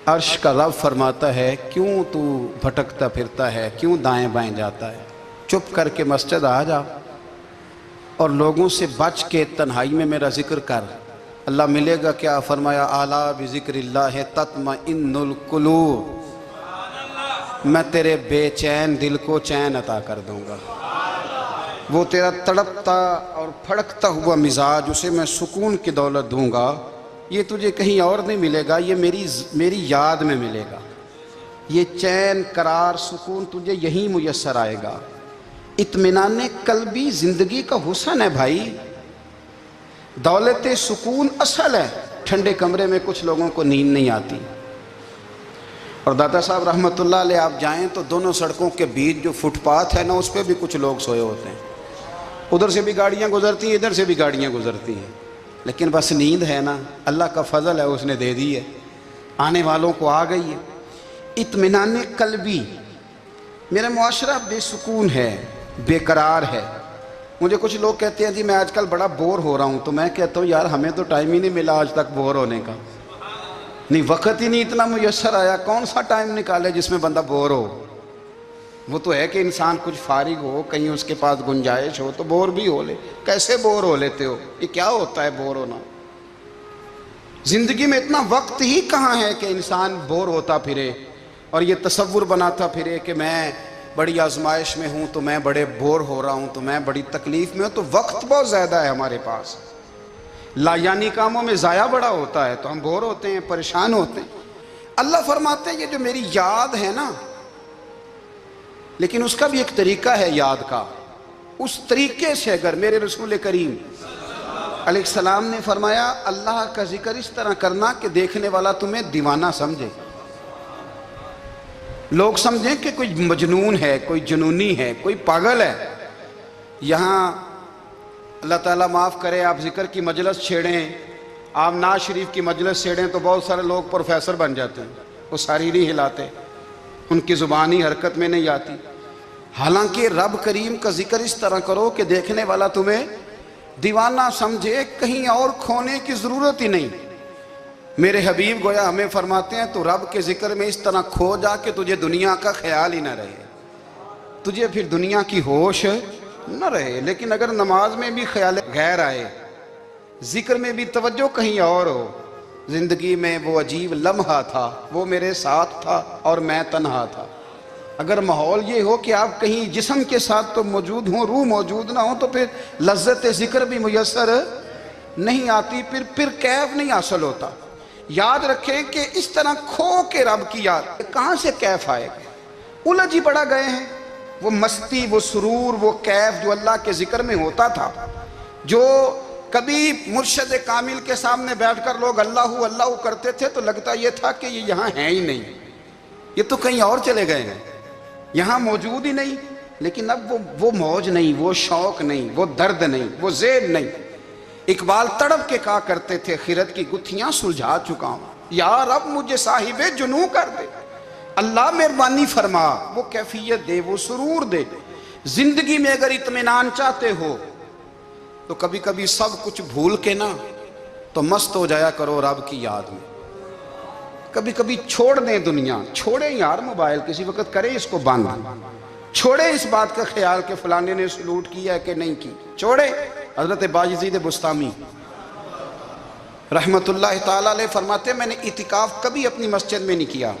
अर्श का रब फरमाता है, क्यों तू भटकता फिरता है, क्यों दाएं बाएं जाता है, चुप करके मस्जिद आ जा और लोगों से बच के तन्हाई में मेरा जिक्र कर। अल्लाह मिलेगा क्या? फरमाया आला बिज़िक्रिल्लाह तत्मइन्नुल कुलूब, मैं तेरे बेचैन दिल को चैन अता कर दूंगा। वो तेरा तड़पता और फड़कता हुआ मिजाज, उसे मैं सुकून की दौलत दूंगा। ये तुझे कहीं और नहीं मिलेगा, ये मेरी याद में मिलेगा। ये चैन करार सुकून तुझे यहीं मुयस्सर आएगा। इत्मीनान कल्बी ज़िंदगी का हुस्न है भाई। दौलत सुकून असल है। ठंडे कमरे में कुछ लोगों को नींद नहीं आती। और दादा साहब रहमतुल्लाह अलैह आप जाएं तो दोनों सड़कों के बीच जो फुटपाथ है ना, उस पर भी कुछ लोग सोए होते हैं। उधर से भी गाड़ियाँ गुजरती हैं, इधर से भी गाड़ियाँ गुजरती हैं, लेकिन बस नींद है ना, अल्लाह का फजल है, उसने दे दी है, आने वालों को आ गई है। इत्मीनान कल्बी, मेरा मुआशरा बेसुकून है, बेकरार है। मुझे कुछ लोग कहते हैं जी मैं आजकल बड़ा बोर हो रहा हूँ, तो मैं कहता हूँ यार हमें तो टाइम ही नहीं मिला आज तक बोर होने का। नहीं, वक्त ही नहीं इतना मुयस्सर आया। कौन सा टाइम निकाले जिसमें बंदा बोर हो? वो तो है कि इंसान कुछ फारिग हो, कहीं उसके पास गुंजाइश हो तो बोर भी हो ले। कैसे बोर हो लेते हो? ये क्या होता है बोर होना? जिंदगी में इतना वक्त ही कहाँ है कि इंसान बोर होता फिरे और ये तसव्वुर बनाता फिरे कि मैं बड़ी आजमाइश में हूँ, तो मैं बड़े बोर हो रहा हूँ, तो मैं बड़ी तकलीफ में हूँ। तो वक्त बहुत ज़्यादा है हमारे पास, लायानी कामों में ज़ाया बड़ा होता है, तो हम बोर होते हैं, परेशान होते हैं। अल्लाह फरमाते हैं ये जो मेरी याद है ना, लेकिन उसका भी एक तरीका है याद का। उस तरीके से अगर मेरे रसूल करीम अलैहिस्सलाम ने फरमाया अल्लाह का जिक्र इस तरह करना कि देखने वाला तुम्हें दीवाना समझे, लोग समझें कि कोई मजनून है, कोई जुनूनी है, कोई पागल है। यहाँ अल्लाह ताला माफ़ करे, आप जिक्र की मजलिस छेड़ें, आप नाज शरीफ की मजलिस छेड़ें तो बहुत सारे लोग प्रोफेसर बन जाते हैं। वो सारी नहीं हिलाते, उनकी ज़ुबान ही हरकत में नहीं आती। हालांकि रब करीम का जिक्र इस तरह करो कि देखने वाला तुम्हें दीवाना समझे, कहीं और खोने की ज़रूरत ही नहीं। मेरे हबीब गोया हमें फरमाते हैं तो रब के जिक्र में इस तरह खो जा कि तुझे दुनिया का ख्याल ही ना रहे, तुझे फिर दुनिया की होश न रहे। लेकिन अगर नमाज में भी ख्याल गैर आए, जिक्र में भी तवज्जो कहीं और हो, ज़िंदगी में वो अजीब लम्हा था, वो मेरे साथ था और मैं तन्हा था। अगर माहौल ये हो कि आप कहीं जिस्म के साथ तो मौजूद हों, रूह मौजूद ना हो, तो फिर लज्जत जिक्र भी मुयस्सर नहीं आती, फिर कैफ नहीं हासिल होता। याद रखें कि इस तरह खो के रब की याद कहाँ से कैफ आएगा? उलझ ही पड़ा गए हैं। वो मस्ती, वो सुरूर, वो कैफ जो अल्लाह के जिक्र में होता था, जो कभी मुर्शद कामिल के सामने बैठकर लोग अल्लाहू अल्लाहू करते थे तो लगता ये था कि ये यहाँ है ही नहीं, ये तो कहीं और चले गए हैं, यहाँ मौजूद ही नहीं। लेकिन अब वो मौज नहीं, वो शौक नहीं, वो दर्द नहीं, वो ज़ेल नहीं। इकबाल तड़प के कहा करते थे खिरत की गुत्थियाँ सुलझा चुका हूँ, यार अब मुझे साहिबे जुनू कर दे, अल्लाह मेहरबानी फरमा, वो कैफियत दे, वो सुरूर दे। जिंदगी में अगर इत्मीनान चाहते हो तो कभी कभी सब कुछ भूल के ना तो मस्त हो जाया करो रब की याद में। कभी कभी छोड़ दें दुनिया, छोड़े यार मोबाइल, किसी वक्त करें इसको बंद, छोड़े इस बात का ख्याल कि फलाने ने सलूट किया है कि नहीं की, छोड़े। हजरत बायज़ीद बुस्तामी रहमतुल्लाह ताला अलैह फरमाते मैंने इतिकाफ कभी अपनी मस्जिद में नहीं किया।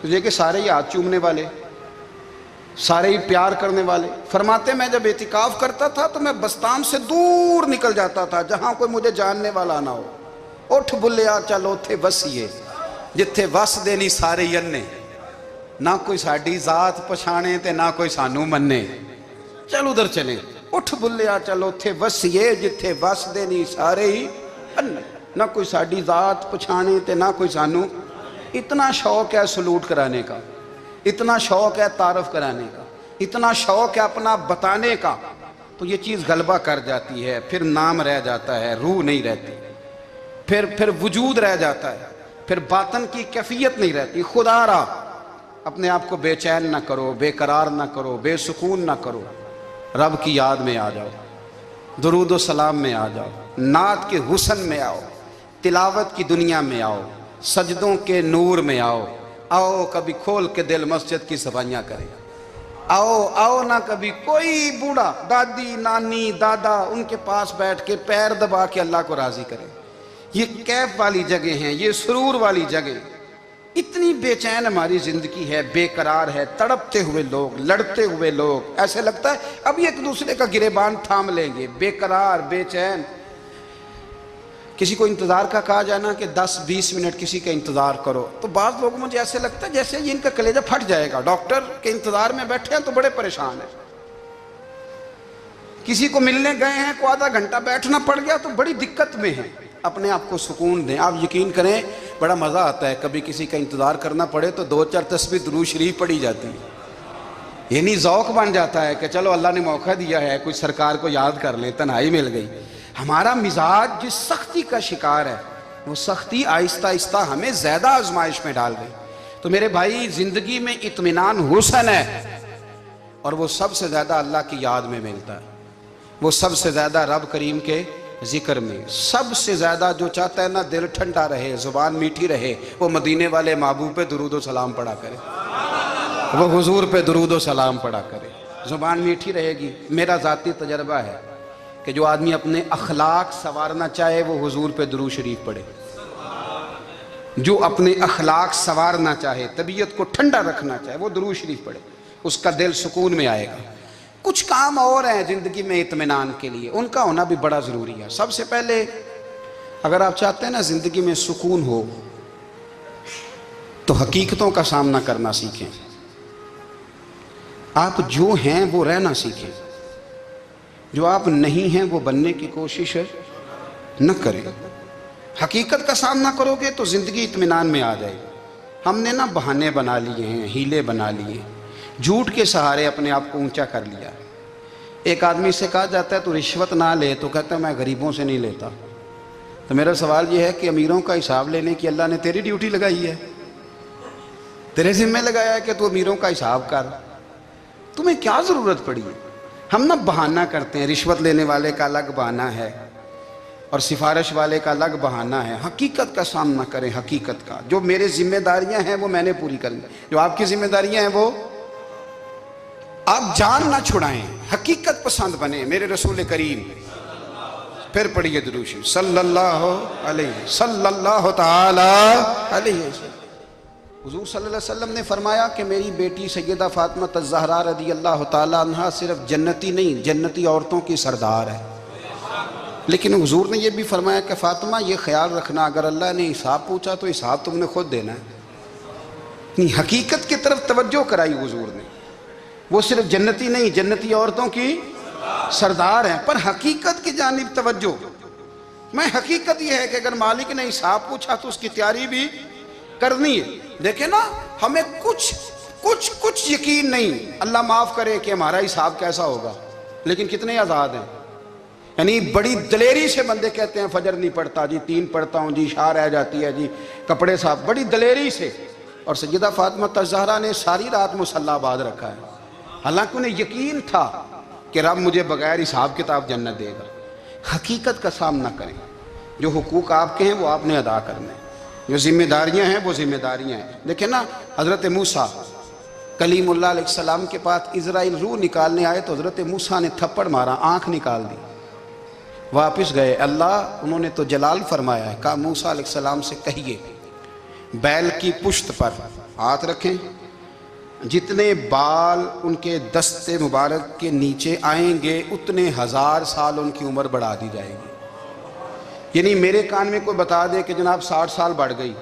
तो देखिए सारे ही हाथ चूमने वाले, सारे ही प्यार करने वाले। फरमाते मैं जब एतिकाफ करता था तो मैं बस्ताम से दूर निकल जाता था जहाँ कोई मुझे जानने वाला ना हो। उठ बुलिया चल उथे वसीए, जिथे वस देनी सारे अन्ने, ना कोई साड़ी जात पछाणे ते ना कोई सानू मन्ने, चल उधर चले। उठ बुलिया चल उथे वसीए, जिथे वस देनी सारे ही अन्ने, ना कोई साड़ी जात पछाणे ते ना कोई सानू। इतना शौक है सलूट कराने का, इतना शौक है तारफ कराने का, इतना शौक है अपना बताने का, तो ये चीज़ गलबा कर जाती है। फिर नाम रह जाता है, रूह नहीं रहती, फिर वजूद रह जाता है, फिर बातन की कैफियत नहीं रहती। खुदारा अपने आप को बेचैन ना करो, बेकरार ना करो, बेसुकून ना करो। रब की याद में आ जाओ, दुरूद व सलाम में आ जाओ, नात के हुस्न में आओ, तिलावत की दुनिया में आओ, सजदों के नूर में आओ, आओ कभी खोल के दिल मस्जिद की सफाइयाँ करें, आओ आओ ना कभी कोई बूढ़ा, दादी नानी दादा उनके पास बैठ के पैर दबा के अल्लाह को राजी करें। ये कैफ वाली जगह हैं, ये सुरूर वाली जगह। इतनी बेचैन हमारी जिंदगी है, बेकरार है, तड़पते हुए लोग, लड़ते हुए लोग, ऐसे लगता है अभी एक दूसरे का गिरेबान थाम लेंगे, बेकरार बेचैन। किसी को इंतज़ार का कहा जाए ना कि 10-20 मिनट किसी का इंतज़ार करो, तो बाज़ लोग मुझे ऐसे लगता है जैसे ये इनका कलेजा फट जाएगा। डॉक्टर के इंतज़ार में बैठे हैं तो बड़े परेशान हैं। किसी को मिलने गए हैं को आधा घंटा बैठना पड़ गया तो बड़ी दिक्कत में है। अपने आप को सुकून दें। आप यकीन करें बड़ा मज़ा आता है, कभी किसी का इंतज़ार करना पड़े तो 2-4 तस्बीह दुरूद शरीफ पढ़ी जाती है। ये नहीं ज़ौक़ बन जाता है कि चलो अल्लाह ने मौका दिया है कुछ सरकार को याद कर ले, तन्हाई मिल गई। हमारा मिजाज जिस सख्ती का शिकार है वो सख्ती आहिस्ता आहिस्ता हमें ज़्यादा आजमाइश में डाल गई। तो मेरे भाई ज़िंदगी में इत्मीनान हुस्न है और वो सबसे ज़्यादा अल्लाह की याद में मिलता है, वो सबसे ज़्यादा रब करीम के ज़िक्र में। सबसे ज़्यादा जो चाहता है ना दिल ठंडा रहे, ज़ुबान मीठी रहे, वो मदीने वाले महबूब पे दुरूद व सलाम पढ़ा करे, वो हुजूर पे दुरूद व सलाम पढ़ा करे, ज़ुबान मीठी रहेगी। मेरा ज़ाती तजर्बा है कि जो आदमी अपने अखलाक संवारना चाहे वो हुजूर पे दुरूद शरीफ पढ़े। जो अपने अखलाक संवारना चाहे, तबीयत को ठंडा रखना चाहे, वो दुरूद शरीफ पढ़े, उसका दिल सुकून में आएगा। कुछ काम और हैं ज़िंदगी में इत्मीनान के लिए, उनका होना भी बड़ा ज़रूरी है। सबसे पहले अगर आप चाहते हैं ना ज़िंदगी में सुकून हो तो हकीकतों का सामना करना सीखें। आप जो हैं वो रहना सीखें, जो आप नहीं हैं वो बनने की कोशिश न करें। हकीकत का सामना करोगे तो ज़िंदगी इत्मीनान में आ जाएगी। हमने ना बहाने बना लिए हैं, हीले बना लिए, झूठ के सहारे अपने आप को ऊंचा कर लिया। एक आदमी से कहा जाता है तो रिश्वत ना ले, तो कहता है मैं गरीबों से नहीं लेता। तो मेरा सवाल यह है कि अमीरों का हिसाब लेने की अल्लाह ने तेरी ड्यूटी लगाई है, तेरे ज़िम्मे लगाया है कि तू अमीरों का हिसाब कर। तुम्हें क्या ज़रूरत पड़ी है? हम ना बहाना करते हैं, रिश्वत लेने वाले का अलग बहाना है और सिफारिश वाले का अलग बहाना है। हकीकत का सामना करें, हकीकत का। जो मेरे जिम्मेदारियां हैं वो मैंने पूरी करनी, जो आपकी जिम्मेदारियां हैं वो आप जान ना छुड़ाएं, हकीकत पसंद बने। मेरे रसूल करीम, फिर पढ़िए दुरूद शरीफ सल्लल्लाहु ताला अलैहि वसल्लम। हुजूर सल्लल्लाहु अलैहि वसल्लम ने फरमाया कि मेरी बेटी सैयदा फातिमा ज़हरा रज़ी अल्लाह ताला अन्हा सिर्फ जन्नती नहीं, जन्नती औरतों की सरदार है। लेकिन हुजूर ने यह भी फरमाया कि फातिमा ये ख्याल रखना अगर अल्लाह ने हिसाब पूछा तो हिसाब तुमने खुद देना है। नहीं, हकीकत की तरफ तवज्जो कराई हुजूर ने। वो सिर्फ जन्नती नहीं, जन्नती औरतों की सरदार हैं, पर हकीकत की जानिब तवज्जो। मैं हकीकत यह है कि अगर मालिक ने हिसाब पूछा तो उसकी तैयारी भी करनी है। देखे ना, हमें कुछ यकीन नहीं, अल्लाह माफ़ करे कि हमारा हिसाब कैसा होगा, लेकिन कितने आज़ाद हैं। यानी बड़ी दलेरी से बंदे कहते हैं फजर नहीं पढ़ता जी, 3 पढ़ता हूँ जी, शाह रह जाती है जी, कपड़े साफ, बड़ी दलेरी से। और सैयदा फातिमा ज़हरा ने सारी रात मुसल्ला बांध रखा है, हालांकि उन्हें यकीन था कि रब मुझे बगैर हिसाब किताब जन्नत देगा। हकीकत का सामना करें, जो हुकूक आपके हैं वो आपने अदा करने हैं, जो जिम्मेदारियां हैं वो जिम्मेदारियां हैं। देखें ना, हज़रत मूसा कलीमुल्लाह अलैहिस्सलाम के पास इज़राइल रूह निकालने आए तो हज़रत मूसा ने थप्पड़ मारा, आँख निकाल दी, वापस गए। अल्लाह उन्होंने तो जलाल फरमाया है, कहा मूसा अलैहिस्सलाम से कहिए बैल की पुश्त पर हाथ रखें, जितने बाल उनके दस्ते मुबारक के नीचे आएंगे उतने 1000 साल उनकी उम्र बढ़ा दी जाएगी। यानी मेरे कान में कोई बता दे कि जनाब 60 साल बढ़ गई,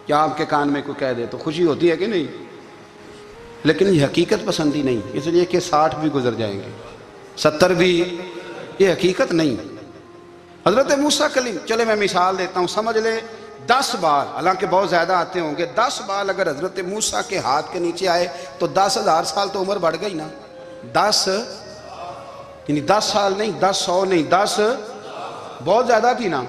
क्या आपके कान में कोई कह दे तो खुशी होती है कि नहीं? लेकिन ये हकीकत पसंदी नहीं, इसलिए कि 60 भी गुजर जाएंगे, 70 भी, ये हकीकत नहीं। हज़रत मूसा कलीम, चले मैं मिसाल देता हूँ, समझ ले 10 बाल, हालांकि बहुत ज़्यादा आते होंगे, 10 बाल अगर हज़रत मूसा के हाथ के नीचे आए तो 10,000 साल तो उम्र बढ़ गई ना। 10 यानी 10 साल नहीं, 10 नहीं, 10 बहुत ज़्यादा थी ना।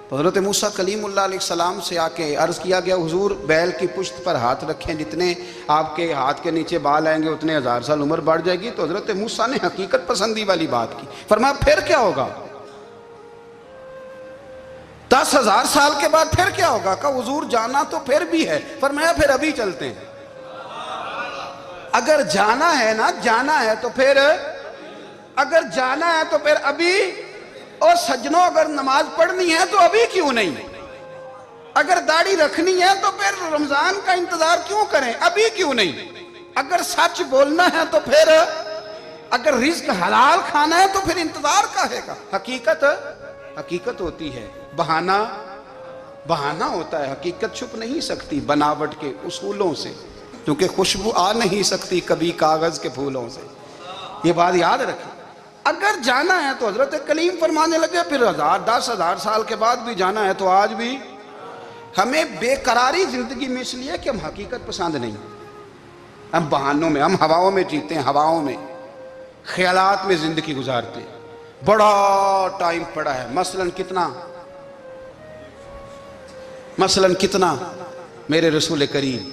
तो हज़रत मूसा कलीमुल्लाह अलैहिस्सलाम से आके अर्ज़ किया गया, हुजूर बैल की पुश्त पर हाथ रखें, जितने आपके हाथ के नीचे बाल आएंगे उतने 1000 साल उम्र बढ़ जाएगी। तो हज़रत मूसा ने हकीकत पसंदी वाली बात की, फरमाया फिर क्या होगा? 10,000 سال کے بعد پھر کیا ہوگا؟ کہ حضور جانا تو پھر بھی ہے، فرمایا پھر ابھی چلتے ہیں۔ اگر جانا ہے نا، جانا ہے تو پھر، اگر جانا ہے تو پھر ابھی۔ اور سجنوں اگر نماز پڑھنی ہے تو ابھی کیوں نہیں؟ اگر داڑھی رکھنی ہے تو پھر رمضان کا انتظار کیوں کریں؟ ابھی کیوں نہیں؟ اگر سچ بولنا ہے تو پھر، اگر رزق حلال کھانا ہے تو پھر انتظار کاہے کا؟ حقیقت ہوتی ہے، بہانہ ہوتا ہے، حقیقت چھپ نہیں سکتی بناوٹ کے اصولوں سے، کیونکہ خوشبو آ نہیں سکتی کبھی کاغذ کے پھولوں سے۔ یہ بات یاد رکھیں۔ اگر جانا ہے تو حضرت کلیم فرمانے لگے پھر 10,000 سال کے بعد بھی جانا ہے تو آج بھی۔ ہمیں بے قراری زندگی میں اس لیے کہ ہم حقیقت پسند نہیں، ہم بہانوں میں، ہم ہواؤں میں جیتے ہیں، ہواؤں میں، خیالات میں زندگی گزارتے ہیں۔ بڑا ٹائم پڑا ہے، مثلاً کتنا میرے رسول کریم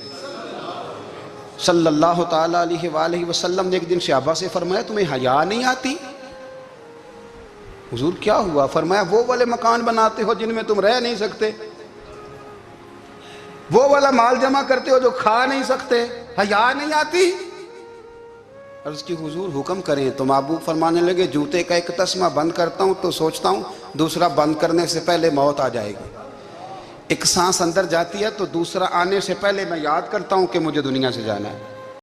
صلی اللہ تعالیٰ علیہ وآلہ وسلم نے ایک دن صحابہ سے فرمایا تمہیں حیا نہیں آتی؟ حضور کیا ہوا؟ فرمایا وہ والے مکان بناتے ہو جن میں تم رہ نہیں سکتے، وہ والا مال جمع کرتے ہو جو کھا نہیں سکتے، حیا نہیں آتی؟ عرض کی حضور حکم کریں تو محبوب فرمانے لگے جوتے کا ایک تسمہ بند کرتا ہوں تو سوچتا ہوں دوسرا بند کرنے سے پہلے موت آ جائے گی، ایک سانس اندر جاتی ہے تو دوسرا آنے سے پہلے میں یاد کرتا ہوں کہ مجھے دنیا سے جانا ہے۔